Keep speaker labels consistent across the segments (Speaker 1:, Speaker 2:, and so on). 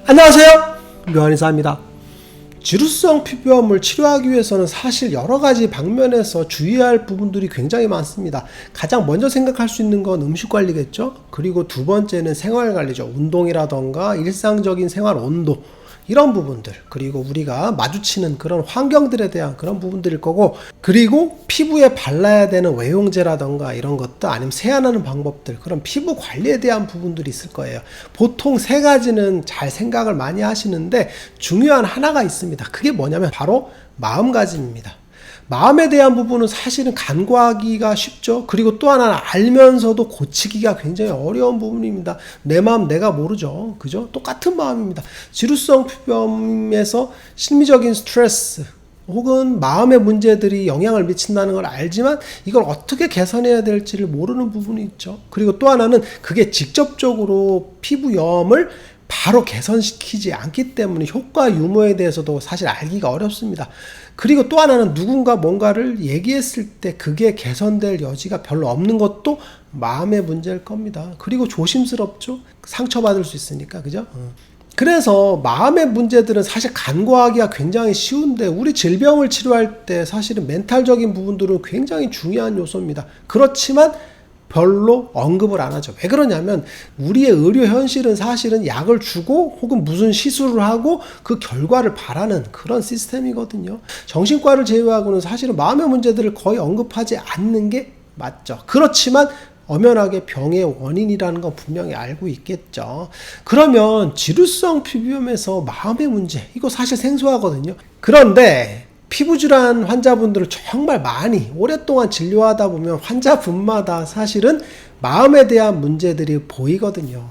Speaker 1: 안녕하세요, 묘한의사입니다. 지루성 피부염을 치료하기 위해서는 사실 여러가지 방면에서 주의해야 할 부분들이 굉장히 많습니다. 가장 먼저 생각할 수 있는 건 음식관리겠죠. 그리고 두 번째는 생활관리죠. 운동이라던가 일상적인 생활 온도, 이런 부분들, 그리고 우리가 마주치는 그런 환경들에 대한 그런 부분들일 거고, 그리고 피부에 발라야 되는 외용제라던가 이런 것도, 아니면 세안하는 방법들, 그런 피부 관리에 대한 부분들이 있을 거예요. 보통 세 가지는 잘 생각을 많이 하시는데 중요한 하나가 있습니다. 그게 뭐냐면 바로 마음가짐입니다. 마음에 대한 부분은 사실은 간과하기가 쉽죠. 그리고 또 하나는 알면서도 고치기가 굉장히 어려운 부분입니다. 내 마음 내가 모르죠. 그죠? 똑같은 마음입니다. 지루성 피부염에서 심리적인 스트레스 혹은 마음의 문제들이 영향을 미친다는 걸 알지만 이걸 어떻게 개선해야 될지를 모르는 부분이 있죠. 그리고 또 하나는 그게 직접적으로 피부염을 바로 개선시키지 않기 때문에 효과 유무에 대해서도 사실 알기가 어렵습니다. 그리고 또 하나는 누군가 뭔가를 얘기했을 때 그게 개선될 여지가 별로 없는 것도 마음의 문제일 겁니다. 그리고 조심스럽죠. 상처받을 수 있으니까, 그죠? 그래서 마음의 문제들은 사실 간과하기가 굉장히 쉬운데, 우리 질병을 치료할 때 사실은 멘탈적인 부분들은 굉장히 중요한 요소입니다. 그렇지만 별로 언급을 안 하죠. 왜 그러냐면 우리의 의료 현실은 사실은 약을 주고 혹은 무슨 시술을 하고 그 결과를 바라는 그런 시스템이거든요. 정신과를 제외하고는 사실은 마음의 문제들을 거의 언급하지 않는 게 맞죠. 그렇지만 엄연하게 병의 원인이라는 건 분명히 알고 있겠죠. 그러면 지루성 피부염에서 마음의 문제, 이거 사실 생소하거든요. 그런데 피부질환 환자분들을 정말 많이 오랫동안 진료하다 보면 환자분마다 사실은 마음에 대한 문제들이 보이거든요.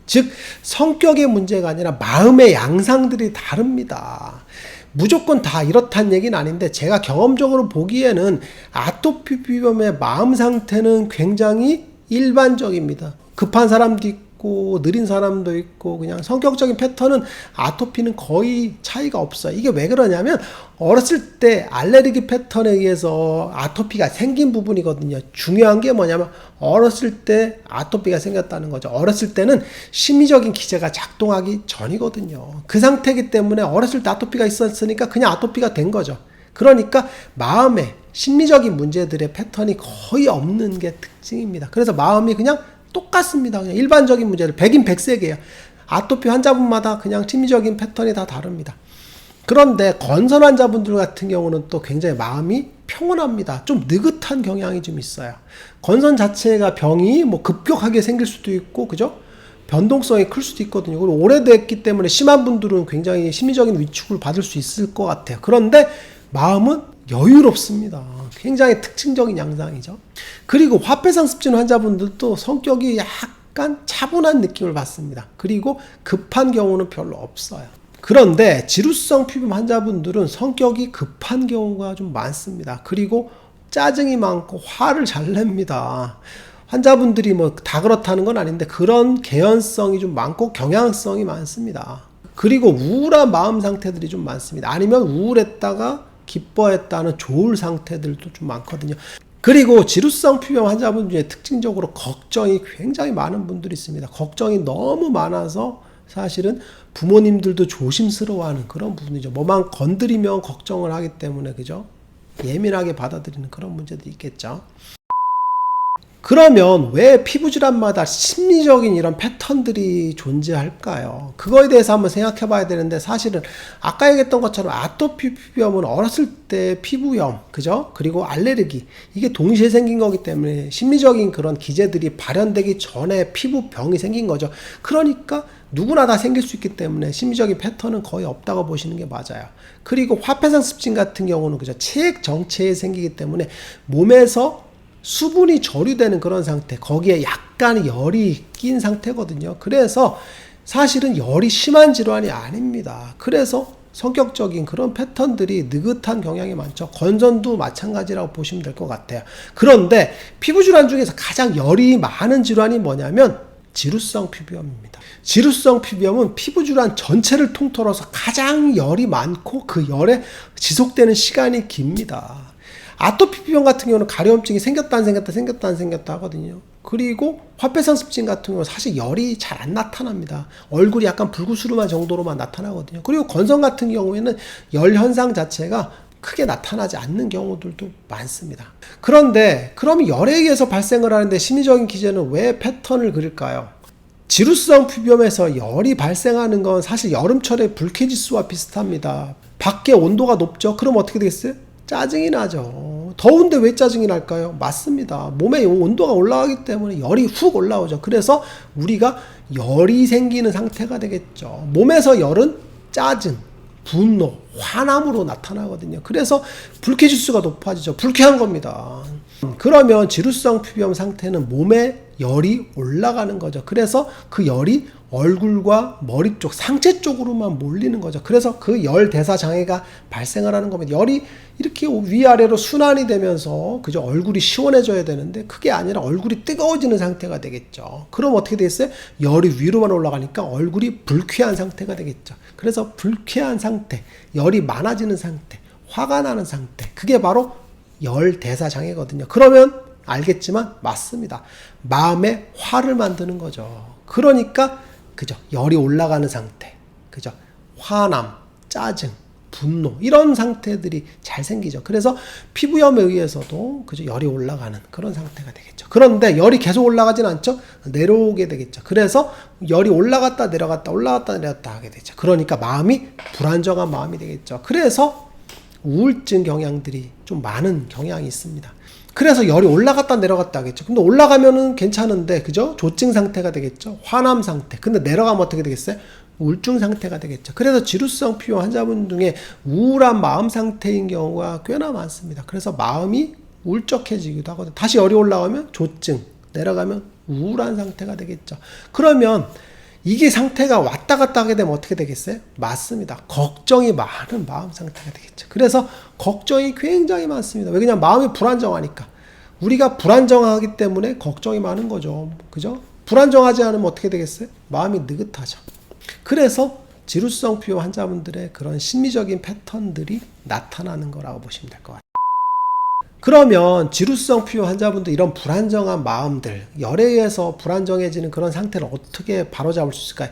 Speaker 1: 즉 성격의 문제가 아니라 마음의 양상들이 다릅니다. 무조건 다 이렇다는 얘기는 아닌데, 제가 경험적으로 보기에는 아토피 피부염의 마음 상태는 굉장히 일반적입니다. 급한 사람도 있고 느린 사람도 있고, 그냥 성격적인 패턴은 아토피는 거의 차이가 없어요. 이게 왜 그러냐면 어렸을 때 알레르기 패턴에 의해서 아토피가 생긴 부분이거든요. 중요한 게 뭐냐면 어렸을 때 아토피가 생겼다는 거죠. 어렸을 때는 심리적인 기제가 작동하기 전이거든요. 그 상태이기 때문에 어렸을 때 아토피가 있었으니까 그냥 아토피가 된 거죠. 그러니까 마음에 심리적인 문제들의 패턴이 거의 없는 게 특징입니다. 그래서 마음이 그냥 똑같습니다. 그냥 일반적인 문제들 백인백색이에요. 아토피 환자분마다 그냥 심리적인 패턴이 다 다릅니다. 그런데 건선 환자분들 같은 경우는 또 굉장히 마음이 평온합니다. 좀 느긋한 경향이 좀 있어요. 건선 자체가 병이 뭐 급격하게 생길 수도 있고, 그죠? 변동성이 클 수도 있거든요. 그리고 오래됐기 때문에 심한 분들은 굉장히 심리적인 위축을 받을 수 있을 것 같아요. 그런데 마음은 여유롭습니다. 굉장히 특징적인 양상이죠. 그리고 화폐상습진 환자분들도 성격이 약간 차분한 느낌을 받습니다. 그리고 급한 경우는 별로 없어요. 그런데 지루성 피부염 환자분들은 성격이 급한 경우가 좀 많습니다. 그리고 짜증이 많고 화를 잘 냅니다. 환자분들이 뭐 다 그렇다는 건 아닌데 그런 개연성이 좀 많고 경향성이 많습니다. 그리고 우울한 마음 상태들이 좀 많습니다. 아니면 우울했다가 기뻐했다는 좋을 상태들도 좀 많거든요. 그리고 지루성 피부염 환자분 중에 특징적으로 걱정이 굉장히 많은 분들이 있습니다. 걱정이 너무 많아서 사실은 부모님들도 조심스러워하는 그런 부분이죠. 뭐만 건드리면 걱정을 하기 때문에, 그죠? 예민하게 받아들이는 그런 문제도 있겠죠. 그러면 왜 피부질환마다 심리적인 이런 패턴들이 존재할까요? 그거에 대해서 한번 생각해 봐야 되는데, 사실은 아까 얘기했던 것처럼 아토피 피부염은 어렸을 때 피부염, 그죠? 그리고 알레르기, 이게 동시에 생긴 거기 때문에 심리적인 그런 기제들이 발현되기 전에 피부병이 생긴 거죠. 그러니까 누구나 다 생길 수 있기 때문에 심리적인 패턴은 거의 없다고 보시는 게 맞아요. 그리고 화폐상습진 같은 경우는, 그죠? 체액 정체에 생기기 때문에 몸에서 수분이 저류되는 그런 상태, 거기에 약간 열이 낀 상태거든요. 그래서 사실은 열이 심한 질환이 아닙니다. 그래서 성격적인 그런 패턴들이 느긋한 경향이 많죠. 건선도 마찬가지라고 보시면 될 것 같아요. 그런데 피부질환 중에서 가장 열이 많은 질환이 뭐냐면 지루성 피부염입니다. 지루성 피부염은 피부질환 전체를 통틀어서 가장 열이 많고 그 열에 지속되는 시간이 깁니다. 아토피 피부염 같은 경우는 가려움증이 생겼다 안 생겼다 생겼다 안 생겼다 하거든요. 그리고 화폐상습증 같은 경우는 사실 열이 잘 안 나타납니다. 얼굴이 약간 불구스름한 정도로만 나타나거든요. 그리고 건성 같은 경우에는 열 현상 자체가 크게 나타나지 않는 경우들도 많습니다. 그런데 그럼 열에 의해서 발생을 하는데 심리적인 기제는 왜 패턴을 그릴까요? 지루성 피부염에서 열이 발생하는 건 사실 여름철의 불쾌지수와 비슷합니다. 밖에 온도가 높죠? 그럼 어떻게 되겠어요? 짜증이 나죠. 더운데 왜 짜증이 날까요? 맞습니다. 몸에 온도가 올라가기 때문에 열이 훅 올라오죠. 그래서 우리가 열이 생기는 상태가 되겠죠. 몸에서 열은 짜증, 분노, 화남으로 나타나거든요. 그래서 불쾌지수가 높아지죠. 불쾌한 겁니다. 그러면 지루성 피부염 상태는 몸에 열이 올라가는 거죠. 그래서 그 열이 얼굴과 머리 쪽, 상체 쪽으로만 몰리는 거죠. 그래서 그 열 대사 장애가 발생을 하는 겁니다. 열이 이렇게 위아래로 순환이 되면서 그죠? 얼굴이 시원해져야 되는데 그게 아니라 얼굴이 뜨거워지는 상태가 되겠죠. 그럼 어떻게 되겠어요? 열이 위로만 올라가니까 얼굴이 불쾌한 상태가 되겠죠. 그래서 불쾌한 상태, 열이 많아지는 상태, 화가 나는 상태, 그게 바로 열 대사 장애거든요. 그러면 알겠지만 맞습니다. 마음에 화를 만드는 거죠. 그러니까 그죠? 열이 올라가는 상태, 그죠? 화남, 짜증, 분노 이런 상태들이 잘 생기죠. 그래서 피부염에 의해서도 그죠? 열이 올라가는 그런 상태가 되겠죠. 그런데 열이 계속 올라가진 않죠. 내려오게 되겠죠. 그래서 열이 올라갔다 내려갔다 올라갔다 내려갔다 하게 되죠. 그러니까 마음이 불안정한 마음이 되겠죠. 그래서 우울증 경향들이 좀 많은 경향이 있습니다. 그래서 열이 올라갔다 내려갔다 하겠죠. 근데 올라가면은 괜찮은데, 그죠? 조증 상태가 되겠죠. 화남 상태. 근데 내려가면 어떻게 되겠어요? 우울증 상태가 되겠죠. 그래서 지루성 피부 환자분 중에 우울한 마음 상태인 경우가 꽤나 많습니다. 그래서 마음이 울적해지기도 하거든요. 다시 열이 올라가면 조증, 내려가면 우울한 상태가 되겠죠. 그러면 이게 상태가 왔다 갔다 하게 되면 어떻게 되겠어요? 맞습니다. 걱정이 많은 마음 상태가 되겠죠. 그래서 걱정이 굉장히 많습니다. 왜? 그냥 마음이 불안정하니까. 우리가 불안정하기 때문에 걱정이 많은 거죠. 그죠? 불안정하지 않으면 어떻게 되겠어요? 마음이 느긋하죠. 그래서 지루성 피부 환자분들의 그런 심리적인 패턴들이 나타나는 거라고 보시면 될 것 같아요. 그러면 지루성 피부 환자분들 이런 불안정한 마음들, 열에 의해서 불안정해지는 그런 상태를 어떻게 바로잡을 수 있을까요?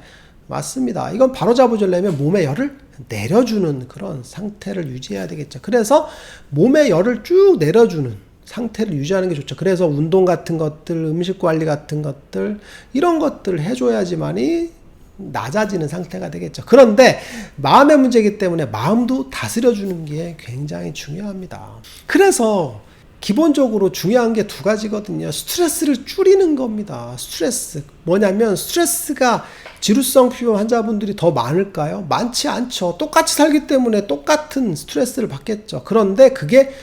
Speaker 1: 맞습니다. 이건 바로잡으려면 몸의 열을 내려주는 그런 상태를 유지해야 되겠죠. 그래서 몸의 열을 쭉 내려주는 상태를 유지하는 게 좋죠. 그래서 운동 같은 것들, 음식 관리 같은 것들, 이런 것들을 해줘야지만이 낮아지는 상태가 되겠죠. 그런데 마음의 문제이기 때문에 마음도 다스려주는 게 굉장히 중요합니다. 그래서 기본적으로 중요한 게 두 가지거든요. 스트레스를 줄이는 겁니다. 스트레스. 뭐냐면 스트레스가 지루성 피부 환자분들이 더 많을까요? 많지 않죠. 똑같이 살기 때문에 똑같은 스트레스를 받겠죠. 그런데 그게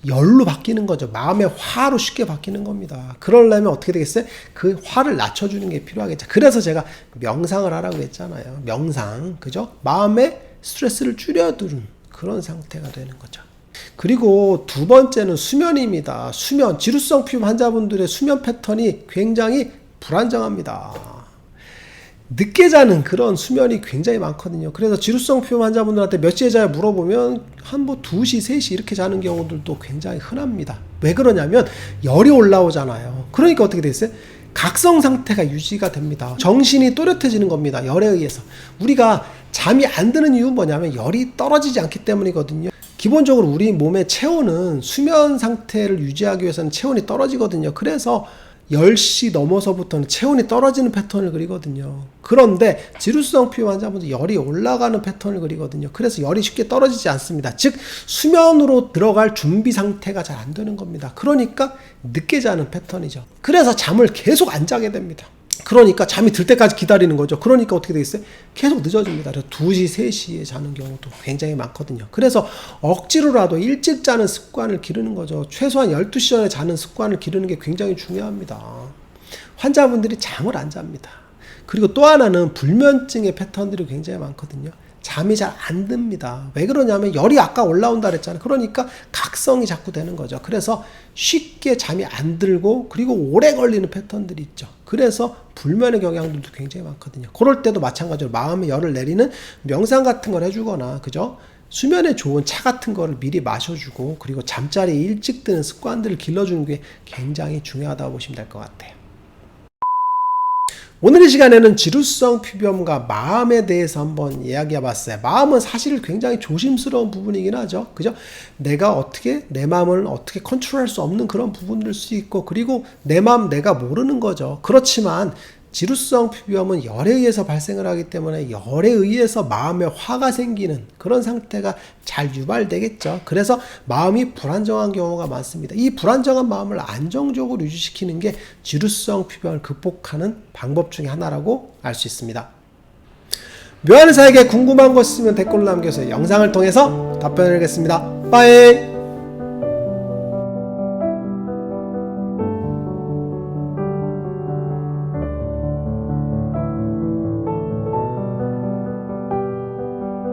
Speaker 1: 열로 바뀌는 거죠. 마음의 화로 쉽게 바뀌는 겁니다. 그러려면 어떻게 되겠어요? 그 화를 낮춰주는 게 필요하겠죠. 그래서 제가 명상을 하라고 했잖아요. 명상. 그죠? 마음의 스트레스를 줄여두는 그런 상태가 되는 거죠. 그리고 두 번째는 수면입니다. 수면. 지루성 피부 환자분들의 수면 패턴이 굉장히 불안정합니다. 늦게 자는 그런 수면이 굉장히 많거든요. 그래서 지루성 피부 환자분들한테 몇 시에 자요 물어보면 한 2시, 3시 이렇게 자는 경우들도 굉장히 흔합니다. 왜 그러냐면 열이 올라오잖아요. 그러니까 어떻게 됐어요? 각성 상태가 유지가 됩니다. 정신이 또렷해지는 겁니다. 열에 의해서. 우리가 잠이 안 드는 이유는 뭐냐면 열이 떨어지지 않기 때문이거든요. 기본적으로 우리 몸의 체온은 수면 상태를 유지하기 위해서는 체온이 떨어지거든요. 그래서 10시 넘어서부터는 체온이 떨어지는 패턴을 그리거든요. 그런데 지루성 피부 환자분들 열이 올라가는 패턴을 그리거든요. 그래서 열이 쉽게 떨어지지 않습니다. 즉 수면으로 들어갈 준비 상태가 잘 안 되는 겁니다. 그러니까 늦게 자는 패턴이죠. 그래서 잠을 계속 안 자게 됩니다. 그러니까 잠이 들 때까지 기다리는 거죠. 그러니까 어떻게 되겠어요? 계속 늦어집니다. 그래서 2시, 3시에 자는 경우도 굉장히 많거든요. 그래서 억지로라도 일찍 자는 습관을 기르는 거죠. 최소한 12시 전에 자는 습관을 기르는 게 굉장히 중요합니다. 환자분들이 잠을 안 잡니다. 그리고 또 하나는 불면증의 패턴들이 굉장히 많거든요. 잠이 잘 안 듭니다. 왜 그러냐면 열이 아까 올라온다 그랬잖아요. 그러니까 각성이 자꾸 되는 거죠. 그래서 쉽게 잠이 안 들고 그리고 오래 걸리는 패턴들이 있죠. 그래서 불면의 경향들도 굉장히 많거든요. 그럴 때도 마찬가지로 마음의 열을 내리는 명상 같은 걸 해주거나 그죠? 수면에 좋은 차 같은 거를 미리 마셔주고 그리고 잠자리 일찍 드는 습관들을 길러주는 게 굉장히 중요하다고 보시면 될 것 같아요. 오늘 이 시간에는 지루성 피부염과 마음에 대해서 한번 이야기해 봤어요. 마음은 사실 굉장히 조심스러운 부분이긴 하죠. 그죠? 내가 어떻게 내 마음을 어떻게 컨트롤할 수 없는 그런 부분일 수 있고, 그리고 내 마음 내가 모르는 거죠. 그렇지만 지루성 피부염은 열에 의해서 발생을 하기 때문에 열에 의해서 마음에 화가 생기는 그런 상태가 잘 유발되겠죠. 그래서 마음이 불안정한 경우가 많습니다. 이 불안정한 마음을 안정적으로 유지시키는 게 지루성 피부염을 극복하는 방법 중에 하나라고 알 수 있습니다. 묘한 의사에게 궁금한 거 있으면 댓글로 남겨서 영상을 통해서 답변을 하겠습니다. 빠이.